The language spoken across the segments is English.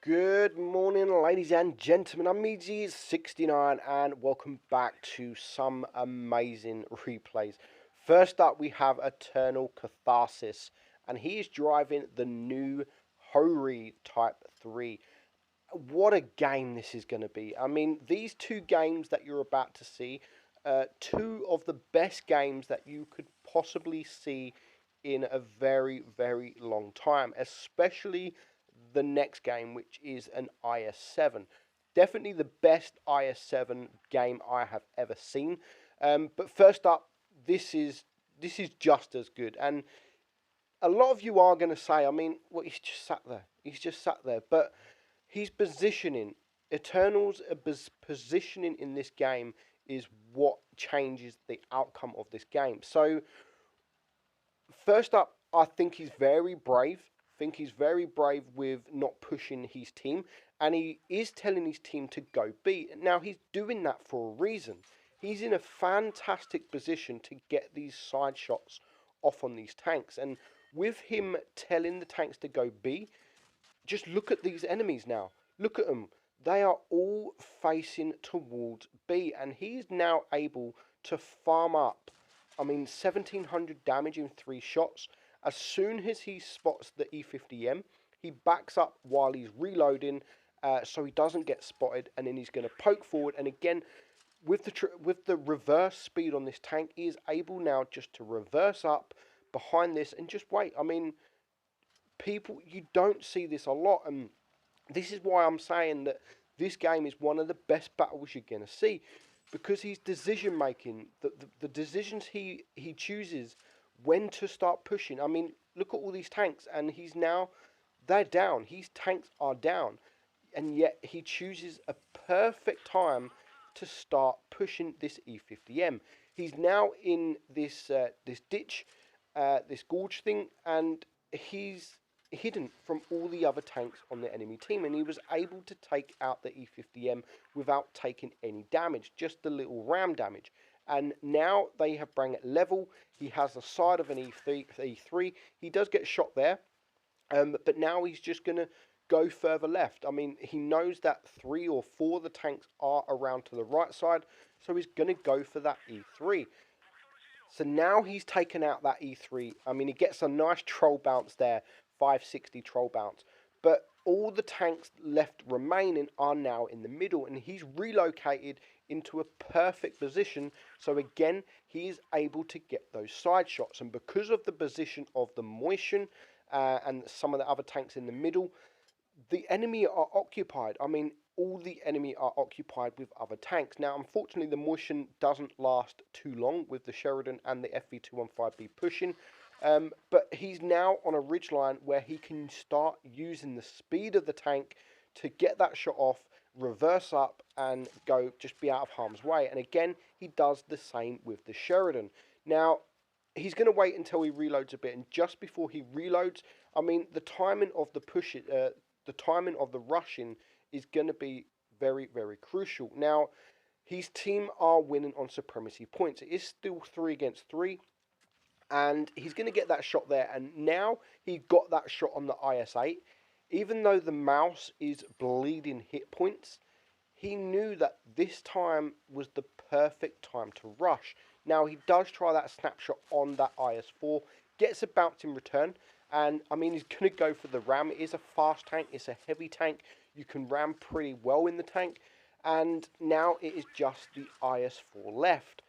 Good morning, ladies and gentlemen. I'm Meadsyreplays and welcome back to some amazing replays. First up, we have Eternal Catharsis, and he is driving the new Hori Type 3. What a game this is going to be. I mean, these two games that you're about to see, two of the best games that you could possibly see in a very, very long time, especially the next game, which is an IS-7. Definitely the best IS-7 game I have ever seen. But first up, this is just as good. And a lot of you are going to say, I mean, well, he's just sat there. He's just sat there. But he's positioning. Eternal's positioning in this game is what changes the outcome of this game. So, first up, I think he's very brave. Think he's very brave with not pushing his team, and he is telling his team to go B. Now he's doing that for a reason. He's in a fantastic position to get these side shots off on these tanks, and with him telling the tanks to go B, just look at these enemies now. Look at them. They are all facing towards B, and he's now able to farm up, I mean, 1700 damage in 3 shots. As soon as he spots the E50M, he backs up while he's reloading, so he doesn't get spotted, and then he's going to poke forward. And again, with the reverse speed on this tank, he is able now just to reverse up behind this and just wait. I mean, people, you don't see this a lot, and this is why I'm saying that this game is one of the best battles you're going to see, because his decision making, the decisions he chooses when to start pushing. I mean, look at all these tanks, and they're down. His tanks are down, and yet he chooses a perfect time to start pushing this E50M. He's now in this ditch, this gorge thing, and he's hidden from all the other tanks on the enemy team, and he was able to take out the E50M without taking any damage, just the little ram damage. And now they have bring it level. He has the side of an E3. He does get shot there, but now he's just going to go further left. I mean, he knows that 3 or 4 of the tanks are around to the right side, so he's going to go for that E3. So now he's taken out that E3. I mean, he gets a nice troll bounce there, 560 troll bounce. But all the tanks left remaining are now in the middle, and he's relocated into a perfect position. So again, he is able to get those side shots. And because of the position of the Motion and some of the other tanks in the middle, the enemy are occupied. I mean, all the enemy are occupied with other tanks. Now, unfortunately, the Motion doesn't last too long with the Sheridan and the FV215B pushing. But he's now on a ridgeline where he can start using the speed of the tank to get that shot off, reverse up, and go just be out of harm's way. And again, he does the same with the Sheridan. Now, he's going to wait until he reloads a bit, and just before he reloads, I mean, the timing of the timing of the rushing is going to be very, very crucial. Now, his team are winning on supremacy points. It is still 3 against 3, and he's going to get that shot there. And now he got that shot on the IS-8. Even though the mouse is bleeding hit points, he knew that this time was the perfect time to rush. Now, he does try that snapshot on that IS-4, gets a bounce in return, and I mean, he's going to go for the ram. It is a fast tank, it's a heavy tank. You can ram pretty well in the tank, and now it is just the IS-4 left.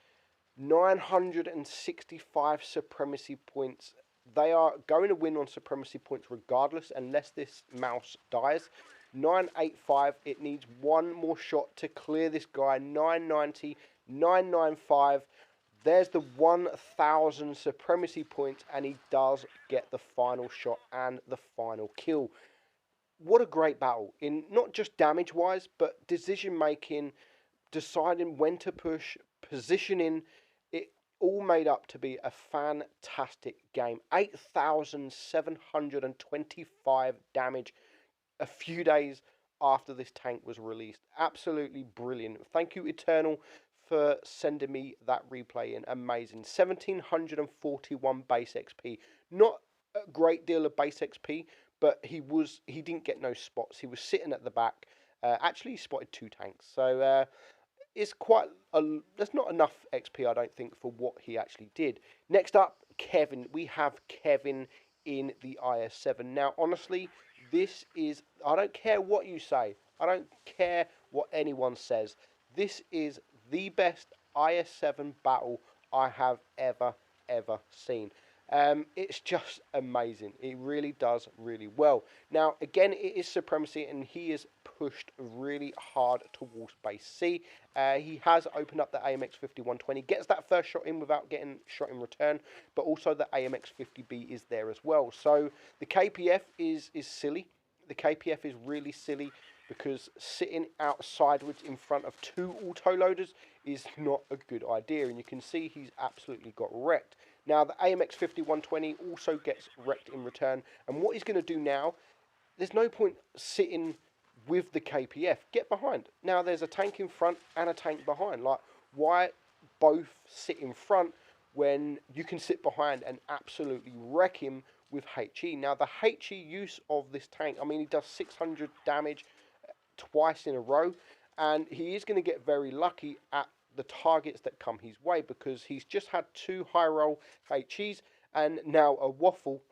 965 supremacy points. They are going to win on supremacy points regardless, unless this mouse dies. 985, it needs one more shot to clear this guy. 990, 995. There's the 1000 supremacy points, and he does get the final shot and the final kill. What a great battle, in not just damage wise, but decision making, deciding when to push, positioning. It all made up to be a fantastic game. 8,725 damage a few days after this tank was released. Absolutely brilliant. Thank you, Eternal, for sending me that replay in. Amazing. 1741 base XP. Not a great deal of base XP, but he didn't get no spots. He was sitting at the back. Actually, he spotted 2 tanks. So it's quite there's not enough XP, I don't think, for what he actually did. Next up, Kevin. We have Kevin in the IS-7. Now, honestly, this is, I don't care what you say. I don't care what anyone says. This is the best IS-7 battle I have ever seen. It's just amazing. It really does really well. Now, again, it is Supremacy, and he is pushed really hard towards base C. He has opened up the AMX 5120, gets that first shot in without getting shot in return, but also the AMX 50B is there as well. So the KPF is silly. The KPF is really silly because sitting out sideways in front of 2 autoloaders is not a good idea, and you can see he's absolutely got wrecked. Now, the AMX 5120 also gets wrecked in return, and what he's going to do now, there's no point sitting with the KPF. Get behind. Now, there's a tank in front and a tank behind. Like, why both sit in front when you can sit behind and absolutely wreck him with HE? Now, the HE use of this tank, I mean, he does 600 damage twice in a row, and he is going to get very lucky at the targets that come his way, because he's just had 2 high roll HEs, and now a waffle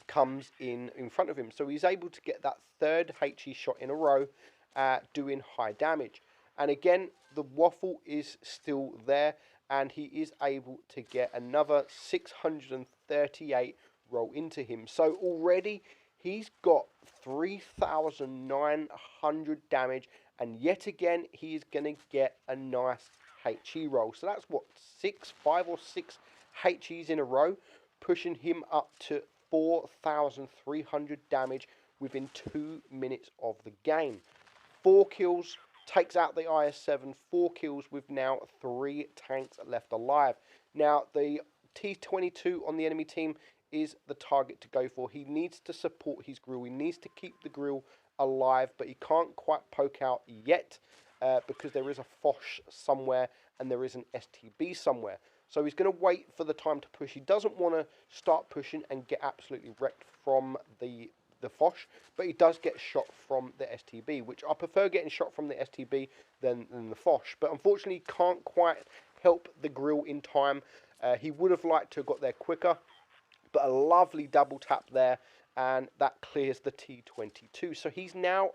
comes in front of him. So he's able to get that 3rd HE shot in a row, doing high damage. And again, the waffle is still there, and he is able to get another 638 roll into him. So already he's got 3,900 damage, and yet again he is going to get a nice HE roll. So that's what, 5 or 6 HEs in a row, pushing him up to 4,300 damage within 2 minutes of the game. 4 kills, takes out the IS-7, 4 kills with now 3 tanks left alive. Now, the T-22 on the enemy team is the target to go for. He needs to support his grill. He needs to keep the grill alive, but he can't quite poke out yet because there is a Foch somewhere and there is an STB somewhere. So he's going to wait for the time to push. He doesn't want to start pushing and get absolutely wrecked from the Foch, but he does get shot from the STB, which I prefer getting shot from the STB than the Foch. But unfortunately, he can't quite help the grill in time. He would have liked to have got there quicker, but a lovely double tap there, and that clears the T-22. So he's now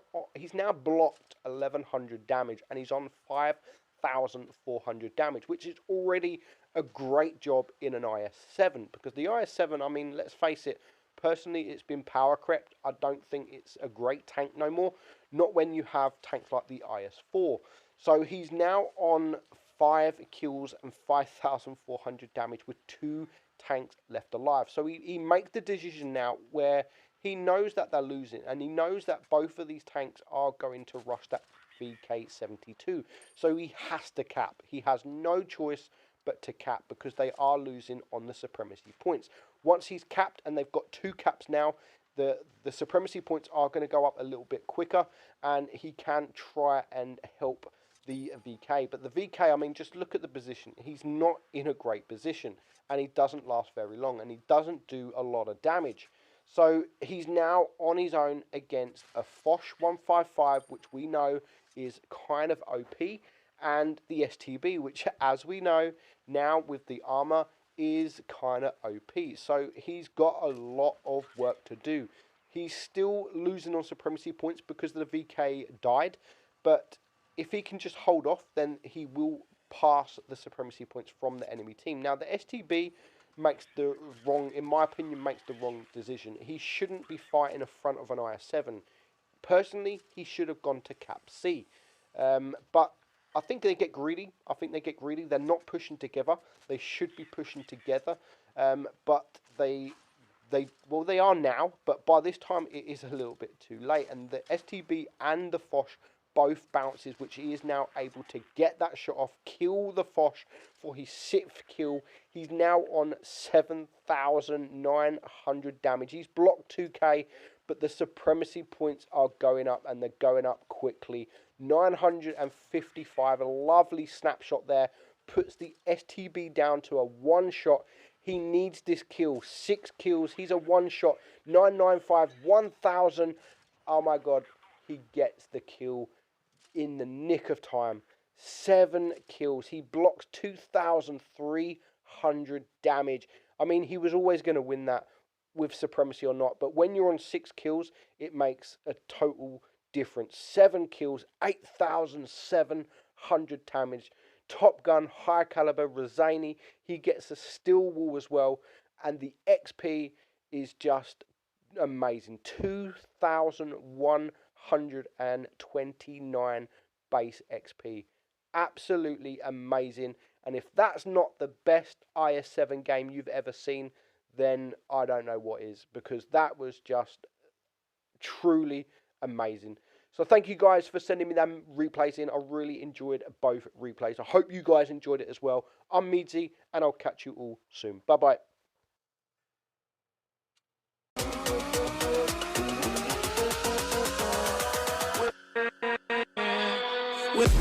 blocked 1,100 damage, and he's on 5,400 damage, which is already a great job in an IS-7, because the IS-7, I mean, let's face it, personally, it's been power crept. I don't think it's a great tank no more, not when you have tanks like the IS-4. So he's now on 5 kills and 5,400 damage with 2 tanks left alive. So he makes the decision now where he knows that they're losing, and he knows that both of these tanks are going to rush that VK-72. So he has to cap. He has no choice but to cap, because they are losing on the supremacy points. Once he's capped, and they've got 2 caps now, the supremacy points are going to go up a little bit quicker, and he can try and help the VK. But the VK, I mean, just look at the position. He's not in a great position, and he doesn't last very long, and he doesn't do a lot of damage. So he's now on his own against a Foch 155, which we know is kind of OP, and the STB, which, as we know now with the armor, is kind of OP. So he's got a lot of work to do. He's still losing on supremacy points because the VK died, but if he can just hold off, then he will pass the supremacy points from the enemy team. Now, the STB makes the wrong, in my opinion, makes the wrong decision. He shouldn't be fighting in front of an IS-7. Personally, he should have gone to Cap C. But I think they get greedy. They're not pushing together. They should be pushing together. But they are now. But by this time, it is a little bit too late. And the STB and the Foch both bounces, which he is now able to get that shot off, kill the Foch for his 6th kill. He's now on 7,900 damage. He's blocked 2k, but the supremacy points are going up, and they're going up quickly. 955, a lovely snapshot there, puts the STB down to a 1 shot. He needs this kill. 6 kills. He's a one-shot. 995, 1000. Oh my god. He gets the kill in the nick of time. 7 kills. He blocks 2,300 damage. I mean, he was always going to win that with supremacy or not. But when you're on 6 kills, it makes a total difference. 7 kills, 8,700 damage. Top Gun, high caliber, Rosani, he gets a steel wall as well, and the XP is just amazing. 2,129 base XP. Absolutely amazing. And if that's not the best IS-7 game you've ever seen, then I don't know what is, because that was just truly amazing. So thank you guys for sending me them replays in. I really enjoyed both replays. I hope you guys enjoyed it as well. I'm Meadsy, and I'll catch you all soon. Bye-bye. With